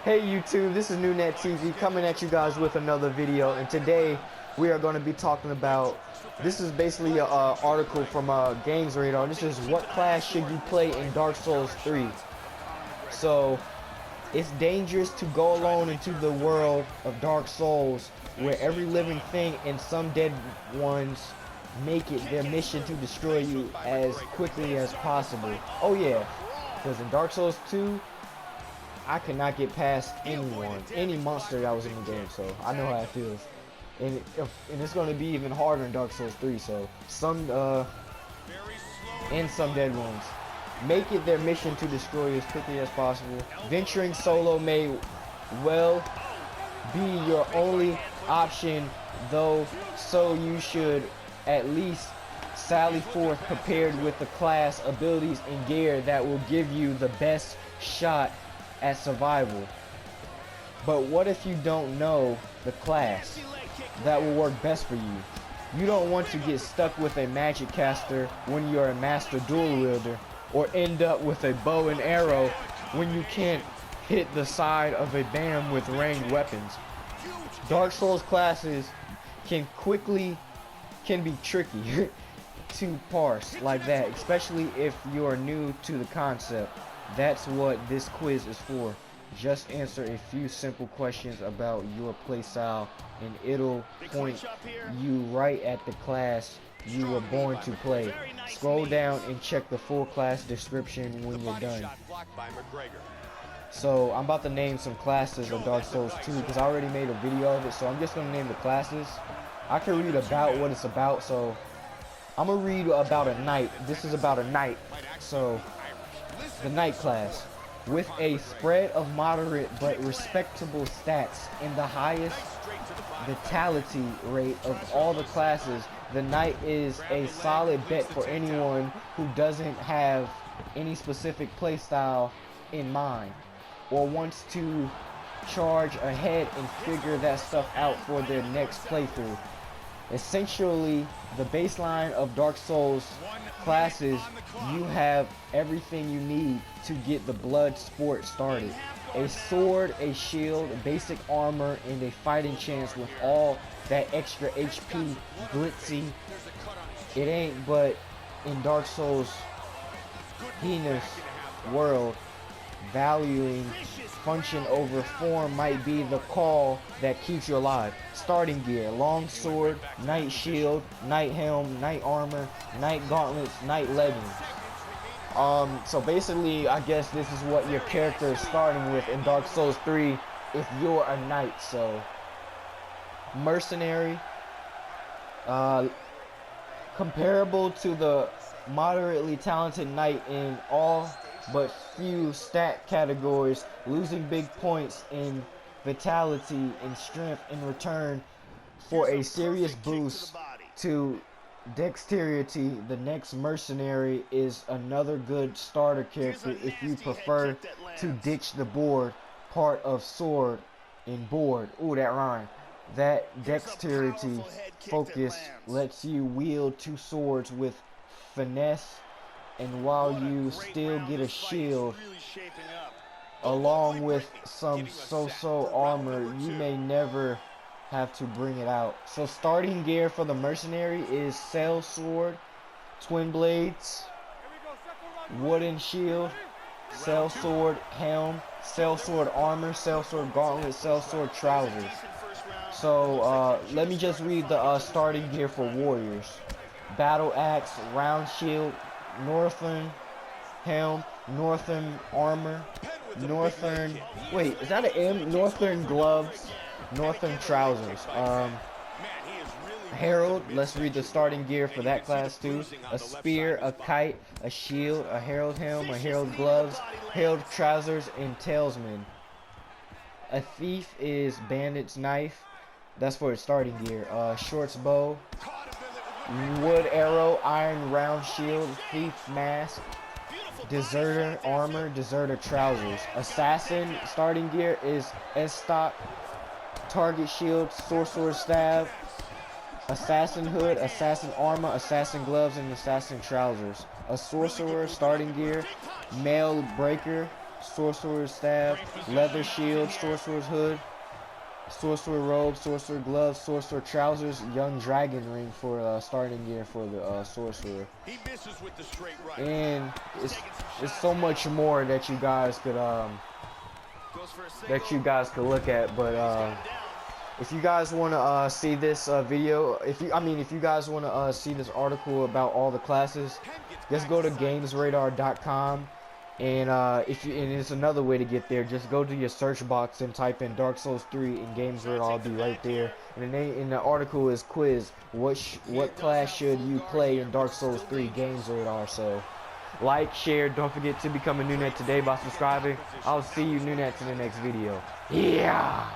Hey YouTube, this is NewNet TV coming at you guys with another video, and today we are going to be talking about, this is basically an article from Games Radar. This is what class should you play in Dark Souls 3. So, it's dangerous to go alone into the world of Dark Souls where every living thing and some dead ones make it their mission to destroy you as quickly as possible. Oh yeah, because in Dark Souls 2, I cannot get past anyone, any monster that was in the game, so I know how it feels. And it's going to be even harder in Dark Souls 3, so some dead ones. Make it their mission to destroy you as quickly as possible. Venturing solo may well be your only option, though, so you should at least sally forth prepared with the class, abilities, and gear that will give you the best shot at survival. But what if you don't know the class that will work best for you? You don't want to get stuck with a magic caster when you're a master dual wielder, or end up with a bow and arrow when you can't hit the side of a bam with ranged weapons. Dark Souls classes can be tricky to parse like that, especially if you are new to the concept. That's what this quiz is for. Just answer a few simple questions about your playstyle and it'll point you right at the class you were born to play. Scroll down and check the full class description when you're done. So I'm about to name some classes of Dark Souls 2 because I already made a video of it, so I'm just going to name the classes. I can read about what it's about, so I'm going to read about a knight. This is about a knight, so the knight class. With a spread of moderate but respectable stats and the highest vitality rate of all the classes, the knight is a solid bet for anyone who doesn't have any specific playstyle in mind or wants to charge ahead and figure that stuff out for their next playthrough. Essentially, the baseline of Dark Souls classes, you have everything you need to get the blood sport started. A sword, a shield, basic armor, and a fighting chance with all that extra HP, glitzy. It ain't but in Dark Souls heinous world, valuing function over form might be the call that keeps you alive. Starting gear: long sword, knight shield, knight helm, knight armor, knight gauntlets, knight leggings. So basically, I guess this is what your character is starting with in Dark Souls 3 if you're a knight. So mercenary, comparable to the moderately talented knight in all but few stat categories, losing big points in vitality and strength in return for a serious boost to dexterity. The next mercenary is another good starter character if you prefer to ditch the board part of sword and board. Ooh, that rhyme. That dexterity focus lets you wield two swords with finesse, and while you still get a shield along with some so-so armor, you may never have to bring it out. So starting gear for the mercenary is sail sword, twin blades, wooden shield, sail sword helm, sail sword armor, sail sword gauntlet, sail sword trousers. So let me just read the starting gear for warriors. Battle axe, round shield, northern helm, northern armor, northern, wait, is that an M? Northern gloves, northern trousers. Herald, let's read the starting gear for that class too. A spear, a kite, a shield, a herald helm, a herald gloves, herald trousers, and talesman. A thief is bandit's knife. That's for its starting gear. Shorts bow, wood arrow, iron round shield, thief mask, deserter armor, deserter trousers. Assassin starting gear is estoc, target shield, sorcerer staff, assassin hood, assassin armor, assassin gloves, and assassin trousers. A sorcerer starting gear: mail breaker, sorcerer's staff, leather shield, sorcerer's hood, sorcerer robe, sorcerer gloves, sorcerer trousers, young dragon ring for starting gear for the sorcerer. And it's so much more that you guys could look at, but if you guys want to see this video, if you guys want to see this article about all the classes, just go to gamesradar.com, and and it's another way to get there. Just go to your search box and type in Dark Souls 3 and Games Radar. I'll be right there. And the name in the article is quiz. What class should you play in Dark Souls 3 Games Radar? So like, share, don't forget to become a new net today by subscribing. I'll see you new nets in the next video. Yeah.